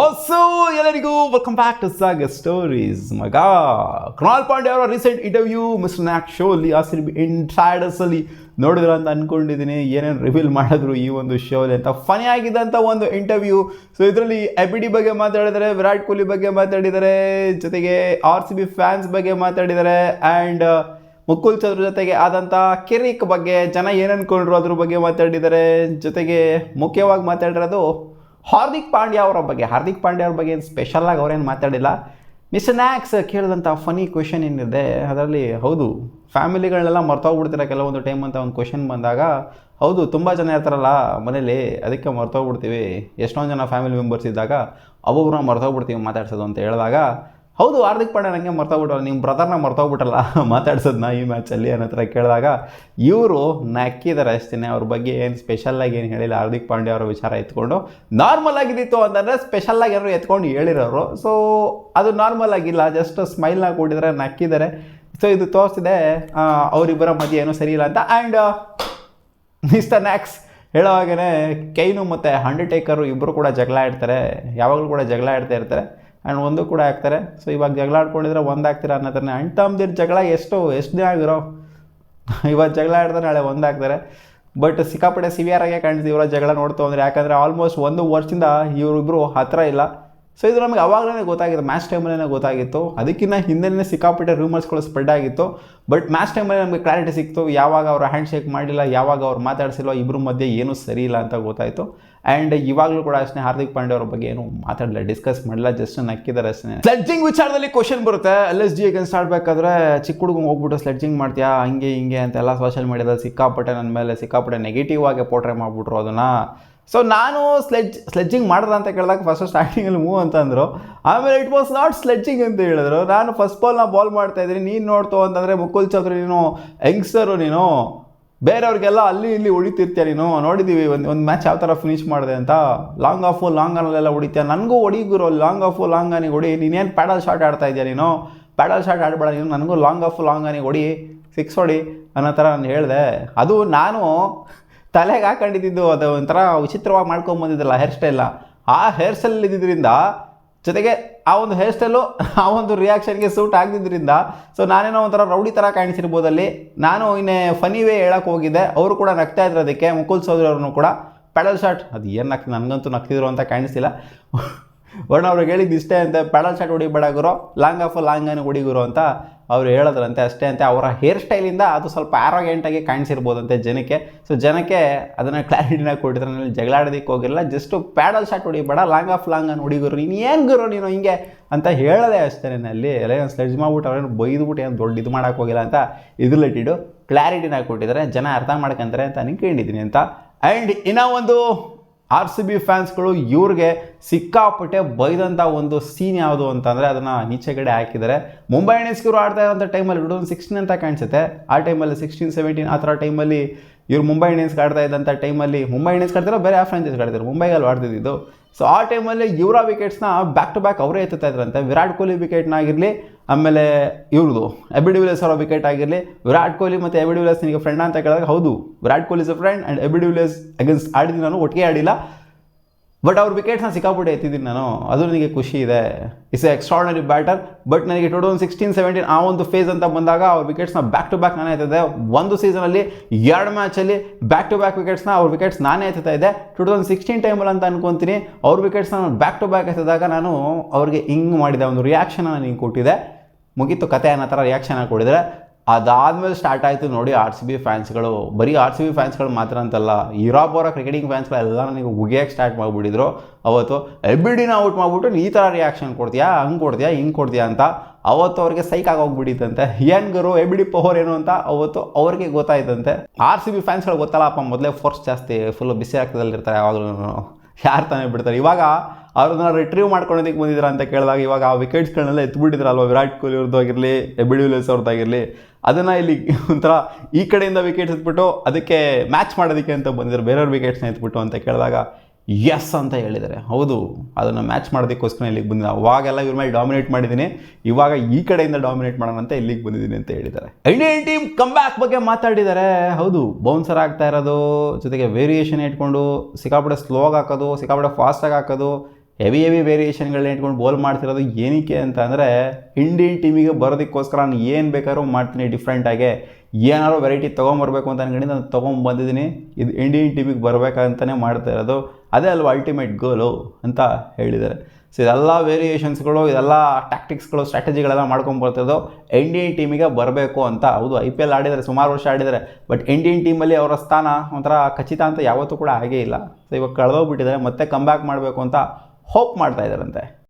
ವಾಸು ಎಲ್ಲರಿಗೂ welcome back to ಸಾಗ stories. ಮಗ ಕೃಣಾಲ್ ಪಾಂಡೆ ಅವರ ರೀಸೆಂಟ್ ಇಂಟರ್ವ್ಯೂ ಮಿಸ್ಟರ್ ನ್ಯಾಕ್ ಶೋ ಅಲ್ಲಿ RCB ಇನ್ಸೈಡರ್ಸಲ್ಲಿ ನೋಡಿದ್ರು ಅಂತ ಅಂದ್ಕೊಂಡಿದ್ದೀನಿ. ಏನೇನು ರಿವೀಲ್ ಮಾಡಿದ್ರು ಈ ಒಂದು ಶೋಲಿ ಅಂತ. ಫನಿ ಆಗಿದ್ದಂಥ ಒಂದು ಇಂಟರ್ವ್ಯೂ. ಸೊ ಇದರಲ್ಲಿ ABD ಬಗ್ಗೆ ಮಾತಾಡಿದ್ದಾರೆ, ವಿರಾಟ್ ಕೊಹ್ಲಿ ಬಗ್ಗೆ ಮಾತಾಡಿದ್ದಾರೆ, ಜೊತೆಗೆ RCB ಫ್ಯಾನ್ಸ್ ಬಗ್ಗೆ ಮಾತಾಡಿದ್ದಾರೆ, ಆ್ಯಂಡ್ ಮುಕುಲ್ ಚೌಧರಿ ಜೊತೆಗೆ ಆದಂಥ ಕಿರಿಕ್ ಬಗ್ಗೆ ಜನ ಏನು ಅಂದ್ಕೊಂಡ್ರು ಅದ್ರ ಬಗ್ಗೆ ಮಾತಾಡಿದ್ದಾರೆ. ಜೊತೆಗೆ ಮುಖ್ಯವಾಗಿ ಮಾತಾಡಿರೋದು ಹಾರ್ದಿಕ್ ಪಾಂಡ್ಯ ಅವರ ಬಗ್ಗೆ. ಹಾರ್ದಿಕ್ ಪಾಂಡ್ಯ ಅವ್ರ ಬಗ್ಗೆ ಏನು ಸ್ಪೆಷಲಾಗಿ ಅವರೇನು ಮಾತಾಡಿಲ್ಲ. ಮಿಸ್ಟರ್ ನ್ಯಾಕ್ಸ್ ಕೇಳಿದಂಥ ಫನಿ ಕ್ವೆಶನ್ ಏನಿದೆ ಅದರಲ್ಲಿ, ಹೌದು ಫ್ಯಾಮಿಲಿಗಳನ್ನೆಲ್ಲ ಮರ್ತೋಗ್ಬಿಡ್ತೀರ ಕೆಲವೊಂದು ಟೈಮ್ ಅಂತ ಒಂದು ಕ್ವೆಶನ್ ಬಂದಾಗ, ಹೌದು ತುಂಬ ಜನ ಇರ್ತಾರಲ್ಲ ಮನೇಲಿ, ಅದಕ್ಕೆ ಮರ್ತೋಗ್ಬಿಡ್ತೀವಿ. ಎಷ್ಟೊಂದು ಜನ ಫ್ಯಾಮಿಲಿ ಮೆಂಬರ್ಸ್ ಇದ್ದಾಗ ಒಬ್ಬೊಬ್ಬರನ್ನ ಮರ್ತೋಗ್ಬಿಡ್ತೀವಿ ಮಾತಾಡ್ಸೋದು ಅಂತ ಹೇಳಿದಾಗ, ಹೌದು ಹಾರ್ದಿಕ್ ಪಾಂಡ್ಯ ನನಗೆ ಮರ್ತೋಗ್ಬಿಟ್ಟಲ್ಲ, ನಿಮ್ಮ ಬ್ರದರ್ನ ಮರ್ತೋಗ್ಬಿಟ್ಟಲ್ಲ ಮಾತಾಡ್ಸೋದನ್ನ ಈ ಮ್ಯಾಚಲ್ಲಿ ಅನ್ನೋ ಥರ ಕೇಳಿದಾಗ ಇವರು ನಕ್ಕಿದ್ದಾರೆ ಅಷ್ಟೇ. ಅವ್ರ ಬಗ್ಗೆ ಏನು ಸ್ಪೆಷಲ್ಲಾಗಿ ಏನು ಹೇಳಿಲ್ಲ. ಹಾರ್ದಿಕ್ ಪಾಂಡ್ಯ ಅವರ ವಿಚಾರ ಎತ್ಕೊಂಡು ನಾರ್ಮಲ್ ಆಗಿದ್ದಿತ್ತು ಅಂತಂದರೆ ಸ್ಪೆಷಲ್ಲಾಗಿ ಏನಾದ್ರು ಎತ್ಕೊಂಡು ಹೇಳಿರೋರು. ಸೊ ಅದು ನಾರ್ಮಲ್ ಆಗಿಲ್ಲ, ಜಸ್ಟ್ ಸ್ಮೈಲ್ನ ಕೊಟ್ಟಿದ್ದಾರೆ, ನಕ್ಕಿದ್ದಾರೆ. ಸೊ ಇದು ತೋರಿಸ್ತಿದೆ ಅವರಿಬ್ಬರ ಮಧ್ಯೆ ಏನೂ ಸರಿ ಇಲ್ಲ ಅಂತ. ಆ್ಯಂಡ್ ಮಿಸ್ಟರ್ ನ್ಯಾಕ್ಸ್ ಹೇಳೋವಾಗೇ ಕೈನು ಮತ್ತು ಅಂಡರ್ಟೇಕರು ಇಬ್ಬರು ಕೂಡ ಜಗಳ ಆಡ್ತಾರೆ, ಯಾವಾಗಲೂ ಕೂಡ ಜಗಳ ಆಡ್ತಾ ಇರ್ತಾರೆ, ಆ್ಯಂಡ್ ಒಂದು ಕೂಡ ಆಗ್ತಾರೆ. ಸೊ ಇವಾಗ ಜಗಳ ಆಡ್ಕೊಂಡಿದ್ರೆ ಒಂದಾಗ್ತೀರ ಅನ್ನೋದನ್ನ ಅಣ್ಣ ತಮ್ಮದಿರ ಜಗಳ ಎಷ್ಟು ದಿನ ಆಗಿರೋ, ಇವತ್ತು ಜಗಳ ಆಡಿದ್ರೆ ನಾಳೆ ಒಂದಾಗ್ತಾರೆ. ಬಟ್ ಸಿಕ್ಕಾಪಟ್ಟೆ ಸಿವಿಯರಾಗೆ ಕಾಣ್ತಿದೆ ಇವರ ಜಗಳ ನೋಡ್ತು ಅಂದರೆ. ಯಾಕಂದರೆ ಆಲ್ಮೋಸ್ಟ್ 1 ವರ್ಷದಿಂದ ಇವರಿಬ್ಬರು ಹತ್ತಿರ ಇಲ್ಲ. ಸೊ ಇದು ನಮಗೆ ಅವಾಗಲೇ ಗೊತ್ತಾಗಿತ್ತು, ಮ್ಯಾಚ್ ಟೈಮಲ್ಲೇ ಗೊತ್ತಾಗಿತ್ತು. ಅದಕ್ಕಿಂತ ಹಿಂದೆನೇ ಸಿಕ್ಕಾಪಟ್ಟೆ ರೂಮರ್ಸ್ಗಳು ಸ್ಪ್ರೆಡ್ ಆಗಿತ್ತು. ಬಟ್ ಮ್ಯಾಚ್ ಟೈಮಲ್ಲಿ ನಮಗೆ ಕ್ಲಾರಿಟಿ ಸಿಕ್ತು, ಯಾವಾಗ ಅವ್ರು ಹ್ಯಾಂಡ್ ಶೇಕ್ ಮಾಡಿಲ್ಲ, ಯಾವಾಗ ಅವ್ರು ಮಾತಾಡಿಸಿಲ್ಲ, ಇಬ್ಬರ ಮಧ್ಯೆ ಏನೂ ಸರಿ ಇಲ್ಲ ಅಂತ ಗೊತ್ತಾಯಿತು. ಆ್ಯಂಡ್ ಇವಾಗಲೂ ಕೂಡ ಅಷ್ಟೇ ಹಾರ್ದಿಕ್ ಪಾಂಡ್ಯ ಅವ್ರ ಬಗ್ಗೆ ಏನು ಮಾತಾಡಲಿಲ್ಲ, ಡಿಸ್ಕಸ್ ಮಾಡಿಲ್ಲ, ಜಸ್ಟ್ ನಕ್ಕಿದ್ದಾರೆ ಅಷ್ಟೇ. ಸ್ಲೆಡ್ಜಿಂಗ್ ವಿಚಾರದಲ್ಲಿ ಕ್ವಶನ್ ಬರುತ್ತೆ. LSG ಅಗೇನ್ಸ್ಟ್ ಆಡಬೇಕಾದ್ರೆ ಚಿಕ್ಕ ಹುಡುಗ ಹೋಗ್ಬಿಟ್ಟು ಸ್ಲೆಡ್ಜಿಂಗ್ ಮಾಡ್ತೀಯಾ ಹಂಗೆ ಹಿಂಗೆ ಅಂತೆಲ್ಲ ಸೋಷಿಯಲ್ ಮೀಡಿಯಾದಲ್ಲಿ ಸಿಕ್ಕಾಪಟ್ಟೆ ನನ್ನ ಮೇಲೆ ಸಿಕ್ಕಾಪಟ್ಟೆ ನೆಗೆಟಿವ್ ಆಗಿ ಪೋರ್ಟ್ರೇ ಮಾಡಿಬಿಟ್ರು ಅದನ್ನು. ಸೊ ನಾನು ಸ್ಲೆಡ್ಜಿಂಗ್ ಮಾಡಿದ್ರೆ ಅಂತ ಕೇಳಿದಾಗ ಫಸ್ಟ್ ಸ್ಟಾರ್ಟಿಂಗಲ್ಲಿ ಮೂವ್ ಅಂತಂದರು. ಆಮೇಲೆ ಇಟ್ ವಾಸ್ ನಾಟ್ ಸ್ಲೆಡ್ಜಿಂಗ್ ಅಂತ ಹೇಳಿದ್ರು. ನಾನು ಫಸ್ಟ್ ಬಾಲ್ ಮಾಡ್ತಾಯಿದ್ದೀನಿ, ನೀನು ನೋಡ್ತು ಅಂತಂದರೆ ಮುಕುಲ್ ಚೌಧರಿ ನೀನು ಯಂಗ್ಸ್ಟರು, ನೀನು ಬೇರೆಯವ್ರಿಗೆಲ್ಲ ಅಲ್ಲಿ ಇಲ್ಲಿ ಹೊಡಿತಿರ್ತೀಯ, ನೀನು ನೋಡಿದ್ದೀವಿ ಒಂದು ಮ್ಯಾಚ್ ಯಾವ ಥರ ಫಿನಿಷ್ ಮಾಡಿದೆ ಅಂತ. ಲಾಂಗ್ ಆಫು ಲಾಂಗ್ ಆನಲ್ಲೆಲ್ಲ ಹೊಡಿತೀಯ, ನನಗೂ ಹೊಡಿಗುರು ಲಾಂಗ್ ಆಫು ಲಾಂಗ್ ಆನಿಗೆ ಹೊಡಿ. ನೀನೇನು ಪ್ಯಾಡಲ್ ಶಾಟ್ ಆಡ್ತಾ ಇದೆಯಾ, ನೀನು ಪ್ಯಾಡಲ್ ಶಾಟ್ ಆಡಬೇಡ ನೀನು, ನನಗೂ ಲಾಂಗ್ ಆಫು ಲಾಂಗ್ ಆನಿಗೆ ಹೊಡಿ, 6 ಹೊಡಿ ಅನ್ನೋ ಥರ ನಾನು ಹೇಳಿದೆ. ಅದು ನಾನು ತಲೆಗೆ ಹಾಕೊಂಡಿದ್ದು, ಅದು ಒಂಥರ ವಿಚಿತ್ರವಾಗಿ ಮಾಡ್ಕೊಂಬಂದಿದ್ದಲ್ಲ ಹೇರ್ ಸ್ಟೈಲ. ಆ ಹೇರ್ ಸ್ಟೈಲ್ ಇದ್ದಿದ್ದರಿಂದ, ಜೊತೆಗೆ ಆ ಒಂದು ಹೇರ್ ಸ್ಟೈಲು ಆ ಒಂದು ರಿಯಾಕ್ಷನ್ಗೆ ಸೂಟ್ ಆಗದಿದ್ದರಿಂದ, ಸೊ ನಾನೇನೋ ಒಂಥರ ರೌಡಿ ಥರ ಕಾಣಿಸಿರ್ಬೋದಲ್ಲಿ. ನಾನು ಇನ್ನೇ ಫನಿ ವೇ ಹೇಳೋಕ್ಕೆ ಹೋಗಿದ್ದೆ, ಅವರು ಕೂಡ ನಗ್ತಾ ಇದ್ರು. ಅದಕ್ಕೆ ಮುಕುಲ್ ಚೌಧರಿ ಅವ್ರನ್ನೂ ಕೂಡ ಪ್ಯಾಡಲ್ ಶಾಟ್, ಅದು ಏನು ನನಗಂತೂ ನಗ್ತಿದ್ರು ಅಂತ ಕಾಣಿಸ್ತಿಲ್ಲ. ವರ್ಣ ಅವ್ರಿಗೆ ಹೇಳಿದ್ದು ಇಷ್ಟೇ ಅಂತ, ಪ್ಯಾಡಲ್ ಶಾಟ್ ಹೊಡಿಬೇಡ ಗುರು, ಲಾಂಗ್ ಆಫ್ ಲಾಂಗ್ ಆನ್ ಹೊಡಿಗುರು ಅಂತ ಅವ್ರು ಹೇಳೋದ್ರಂತೆ ಅಷ್ಟೇ ಅಂತೆ. ಅವರ ಹೇರ್ ಸ್ಟೈಲಿಂದ ಅದು ಸ್ವಲ್ಪ ಆರೋಗ್ಯಂಟಾಗಿ ಕಾಣಿಸಿರ್ಬೋದಂತೆ ಜನಕ್ಕೆ. ಸೊ ಜನಕ್ಕೆ ಅದನ್ನು ಕ್ಲಾರಿಟಿನ ಕೊಟ್ಟಿದ್ರೆ, ನಾನು ಜಗಳ ಆಡೋದಕ್ಕೆ ಹೋಗಿರಲ್ಲ, ಜಸ್ಟು ಪ್ಯಾಡಲ್ ಶಾಟ್ ಹೊಡಿಬೇಡ, ಲಾಂಗ್ ಆಫ್ ಲಾಂಗ್ ಆನ್ ಹೊಡಿಗುರು, ನೀನು ಏನು ಗುರು ನೀನು ಹಿಂಗೆ ಅಂತ ಹೇಳೋದೆ ಅಷ್ಟೇ. ಅಲ್ಲಿ ಎಲ್ಲ ಸ್ಲೆಡ್ಜ್ ಮಾಡ್ಬಿಟ್ಟು ಅವ್ರೇನು ಬೈದ್ಬಿಟ್ಟು ಏನು ದೊಡ್ಡ ಇದು ಮಾಡೋಕ್ಕೆ ಹೋಗಿಲ್ಲ ಅಂತ ಇದು ರಿಲೇಟೆಡು ಕ್ಲಾರಿಟಿನ ಕೊಟ್ಟಿದ್ದಾರೆ. ಜನ ಅರ್ಥ ಮಾಡ್ಕೊಂತಾರೆ ಅಂತ ಅನ್ಕೊಂಡಿದ್ದೀನಿ ಅಂತ. ಆ್ಯಂಡ್ ಇನ್ನೂ ಒಂದು RCB ಫ್ಯಾನ್ಸ್ಗಳು ಇವ್ರಿಗೆ ಸಿಕ್ಕಾಪಟ್ಟೆ ಬೈದಂಥ ಒಂದು ಸೀನ್ ಯಾವುದು ಅಂತಂದರೆ ಅದನ್ನು ಈಚೆಗಡೆ ಹಾಕಿದ್ದಾರೆ. ಮುಂಬೈ ಇಂಡಿಯನ್ಸ್ಗೆ ಆಡ್ತಾ ಇರೋಂಥ ಟೈಮಲ್ಲಿ 2016 ಅಂತ ಕಾಣಿಸುತ್ತೆ. ಆ ಟೈಮಲ್ಲಿ 16-17 ಆ ಥರ ಟೈಮಲ್ಲಿ ಇವ್ರು ಮುಂಬೈ ಇಂಡಿಯನ್ಸ್ಗೆ ಆಡ್ತಾ ಇದ್ದಂಥ ಟೈಮಲ್ಲಿ, ಮುಂಬೈ ಇಂಡಿಯನ್ಸ್ ಆಡ್ತಾರೋ ಬೇರೆ ಆ ಫ್ರಾಂಚೈಸ್ ಆಡ್ತಾರೆ, ಮುಂಬೈಗಲ್ಲಿ ಆಡ್ತಿದ್ದು. ಸೊ ಆ ಟೈಮಲ್ಲಿ ಇವರ ವಿಕೆಟ್ಸ್ನ ಬ್ಯಾಕ್ ಟು ಬ್ಯಾಕ್ ಅವರೇ ಎತ್ತುತ್ತಾ ಇದ್ರಂತೆ. ವಿರಾಟ್ ಕೊಹ್ಲಿ ವಿಕೆಟ್ನ ಆಗಿರಲಿ, ಆಮೇಲೆ ಇವ್ರದ್ದು ABD ವಿಲಿಯರ್ಸ್ ಅವರ ವಿಕೆಟ್ ಆಗಿರಲಿ. ವಿರಾಟ್ ಕೊಹ್ಲಿ ಮತ್ತು ABD ವಿಲಿಯರ್ಸ್ ನಿಮಗೆ ಫ್ರೆಂಡ್ ಅಂತ ಕೇಳಿದಾಗ, ಹೌದು Virat Kohli is a friend and ABD Villiers against ಆಡಿದ್ದೀನಿ ನಾನು, ಒಟ್ಟಿಗೆ ಆಡಿಲ್ಲ, ಬಟ್ ಅವ್ರ ವಿಕೆಟ್ಸ್ನ ಸಿಕ್ಕಾಪಟ್ಟೆ ಎತ್ತಿದ್ದೀನಿ ನಾನು, ಅದು ನನಗೆ ಖುಷಿ ಇದೆ. It's A extraordinary batter. But ನನಗೆ 2016-17 ಆ ಒಂದು ಫೇಸ್ ಅಂತ ಬಂದಾಗ ಅವ್ರ ವಿಕೆಟ್ಸ್ನ ಬ್ಯಾಕ್ ಟು ಬ್ಯಾಕ್ ನಾನೇ ಎತ್ತಿದ್ದೆ. ಒಂದು ಸೀಸನಲ್ಲಿ 2 ಮ್ಯಾಚಲ್ಲಿ ಬ್ಯಾಕ್ ಟು ಬ್ಯಾಕ್ ವಿಕೆಟ್ಸ್ನ ಅವ್ರ ವಿಕೆಟ್ಸ್ ನಾನೇ ಎತ್ತುತ್ತಾ ಇದ್ದೆ. 2016 ಟೈಮಲ್ಲಿ ಅಂತ ಅನ್ಕೊತೀನಿ, ಅವ್ರ ವಿಕೆಟ್ಸ್ನ ನಾನು ಬ್ಯಾಕ್ ಟು ಬ್ಯಾಕ್ ಎತ್ತಿದಾಗ ನಾನು ಅವ್ರಿಗೆ ಹಿಂಗೆ ಮಾಡಿದೆ, ಒಂದು ರಿಯಾಕ್ಷನ್ ನಾನು ಹಿಂಗೆ ಕೊಟ್ಟಿದ್ದೆ, ಮುಗೀತು ಕತೆ ಅನ್ನೋ ಥರ ರಿಯಾಕ್ಷನ್ ಕೊಟ್ಟಿದ್ರೆ. ಅದಾದಮೇಲೆ ಸ್ಟಾರ್ಟ್ ಆಯಿತು ನೋಡಿ RCB ಫ್ಯಾನ್ಸ್ಗಳು. ಬರೀ RCB ಫ್ಯಾನ್ಸ್ಗಳು ಮಾತ್ರ ಅಂತಲ್ಲ, ಯುರೋಪ್ ಅವರ ಕ್ರಿಕೆಟಿಂಗ್ ಫ್ಯಾನ್ಸ್ಗಳೆಲ್ಲ ನನಗೆ ಉಗಿಯೋಕ್ಕೆ ಸ್ಟಾರ್ಟ್ ಮಾಡಿಬಿಟ್ಟಿದ್ರು ಅವತ್ತು. ABDನ ಔಟ್ ಮಾಡಿಬಿಟ್ಟು ಈ ಥರ ರಿಯಾಕ್ಷನ್ ಕೊಡ್ತೀಯಾ, ಹಂಗೆ ಕೊಡ್ತೀಯಾ, ಹಿಂಗೆ ಕೊಡ್ತೀಯಾ ಅಂತ ಅವತ್ತು ಅವ್ರಿಗೆ ಸೈಕ್ ಆಗೋಗ್ಬಿಟ್ಟಿತ್ತಂತೆ. ಏನು ಗುರು ABD ಪವರ್ ಏನು ಅಂತ ಅವತ್ತು ಅವ್ರಿಗೆ ಗೊತ್ತಾಯ್ತಂತೆ. RCB ಫ್ಯಾನ್ಸ್ಗಳು ಗೊತ್ತಲ್ಲಪ್ಪ, ಮೊದಲೇ ಫೋರ್ಸ್ ಜಾಸ್ತಿ, ಫುಲ್ಲು ಬಿಸಿ ಆಗ್ತದಲ್ಲಿರ್ತಾರೆ, ಯಾವಾಗಲೂ ಯಾರು ತಾನೇ ಬಿಡ್ತಾರೆ. ಇವಾಗ ಅವ್ರನ್ನ ರಿಟ್ರೀವ್ ಮಾಡ್ಕೊಳೋದಕ್ಕೆ ಬಂದಿದ್ದೀರಾ ಅಂತ ಕೇಳಿದಾಗ, ಇವಾಗ ಆ ವಿಕೆಟ್ಸ್ಗಳನ್ನೆಲ್ಲ ಎತ್ಬಿಟ್ಟಿದ್ರಲ್ವ, ವಿರಾಟ್ ಕೊಹ್ಲಿ ಅವ್ರದ್ದಾಗಿರಲಿ, ABD ವಿಲಿಯರ್ಸ್ ಅವ್ರದ್ದಾಗಿರಲಿ, ಅದನ್ನು ಇಲ್ಲಿ ಒಂಥರ ಈ ಕಡೆಯಿಂದ ವಿಕೆಟ್ಸ್ ಎತ್ಬಿಟ್ಟು ಅದಕ್ಕೆ ಮ್ಯಾಚ್ ಮಾಡೋದಕ್ಕೆ ಅಂತ ಬಂದಿದ್ದಾರೆ, ಬೇರೆಯವ್ರ ವಿಕೆಟ್ಸ್ನ ಎತ್ಬಿಟ್ಟು ಅಂತ ಕೇಳಿದಾಗ ಎಸ್ ಅಂತ ಹೇಳಿದ್ದಾರೆ. ಹೌದು, ಅದನ್ನು ಮ್ಯಾಚ್ ಮಾಡೋದಕ್ಕೋಸ್ಕರ ಇಲ್ಲಿಗೆ ಬಂದಿದ್ದೆ. ಅವಾಗೆಲ್ಲ ಇವ್ರ ಮೇಲೆ ಡಾಮಿನೇಟ್ ಮಾಡಿದ್ದೀನಿ, ಇವಾಗ ಈ ಕಡೆಯಿಂದ ಡಾಮಿನೇಟ್ ಮಾಡೋಣ ಅಂತ ಇಲ್ಲಿಗೆ ಬಂದಿದ್ದೀನಿ ಅಂತ ಹೇಳಿದ್ದಾರೆ. ಇಂಡಿಯನ್ ಟೀಮ್ ಕಮ್ ಬ್ಯಾಕ್ ಬಗ್ಗೆ ಮಾತಾಡಿದ್ದಾರೆ. ಹೌದು, ಬೌನ್ಸರ್ ಆಗ್ತಾ ಇರೋದು, ಜೊತೆಗೆ ವೇರಿಯೇಷನ್ ಇಟ್ಕೊಂಡು ಸಿಕ್ಕಾಪಟ್ಟೆ ಸ್ಲೋ ಆಗಿ ಹಾಕೋದು, ಸಿಕ್ಕಾಪಟ್ಟೆ ಫಾಸ್ಟಾಗಿ ಹಾಕೋದು, ಹೆವಿ ವೇರಿಯೇಷನ್ಗಳನ್ನ ಇಟ್ಕೊಂಡು ಬೋಲ್ ಮಾಡ್ತಿರೋದು ಏನಕ್ಕೆ ಅಂತ ಅಂದರೆ ಇಂಡಿಯನ್ ಟೀಮಿಗೆ ಬರೋದಕ್ಕೋಸ್ಕರ ನಾನು ಏನು ಬೇಕಾದ್ರೂ ಮಾಡ್ತೀನಿ ಡಿಫ್ರೆಂಟಾಗೆ, ಏನಾದ್ರು ವೆರೈಟಿ ತೊಗೊಂಬರ್ಬೇಕು ಅಂತ ಅನ್ಕೊಂಡು ನಾನು ತೊಗೊಂಬಂದಿದ್ದೀನಿ, ಇದು ಇಂಡಿಯನ್ ಟೀಮಿಗೆ ಬರಬೇಕಂತಲೇ ಮಾಡ್ತಾ ಇರೋದು, ಅದೇ ಅಲ್ವಾ ಅಲ್ಟಿಮೇಟ್ ಗೋಲು ಅಂತ ಹೇಳಿದ್ದಾರೆ. ಸೊ ಇದೆಲ್ಲ ವೇರಿಯೇಷನ್ಸ್ಗಳು, ಇದೆಲ್ಲ ಟ್ಯಾಕ್ಟಿಕ್ಸ್ಗಳು, ಸ್ಟ್ರಾಟಜಿಗಳೆಲ್ಲ ಮಾಡ್ಕೊಂಬರ್ತಿರೋದು ಇಂಡಿಯನ್ ಟೀಮಿಗೆ ಬರಬೇಕು ಅಂತ. ಹೌದು, IPL ಆಡಿದ್ದಾರೆ, ಸುಮಾರು ವರ್ಷ ಆಡಿದ್ದಾರೆ, ಬಟ್ ಇಂಡಿಯನ್ ಟೀಮಲ್ಲಿ ಅವರ ಸ್ಥಾನ ಒಂಥರ ಖಚಿತ ಅಂತ ಯಾವತ್ತೂ ಕೂಡ ಆಗೇ ಇಲ್ಲ. ಸೊ ಇವಾಗ ಕಳೆದೋಗ್ಬಿಟ್ಟಿದ್ದಾರೆ, ಮತ್ತೆ ಕಮ್ ಬ್ಯಾಕ್ ಮಾಡಬೇಕು ಅಂತ ಹೋಪ್ ಮಾಡ್ತಾ ಇದ್ದಾರಂತೆ.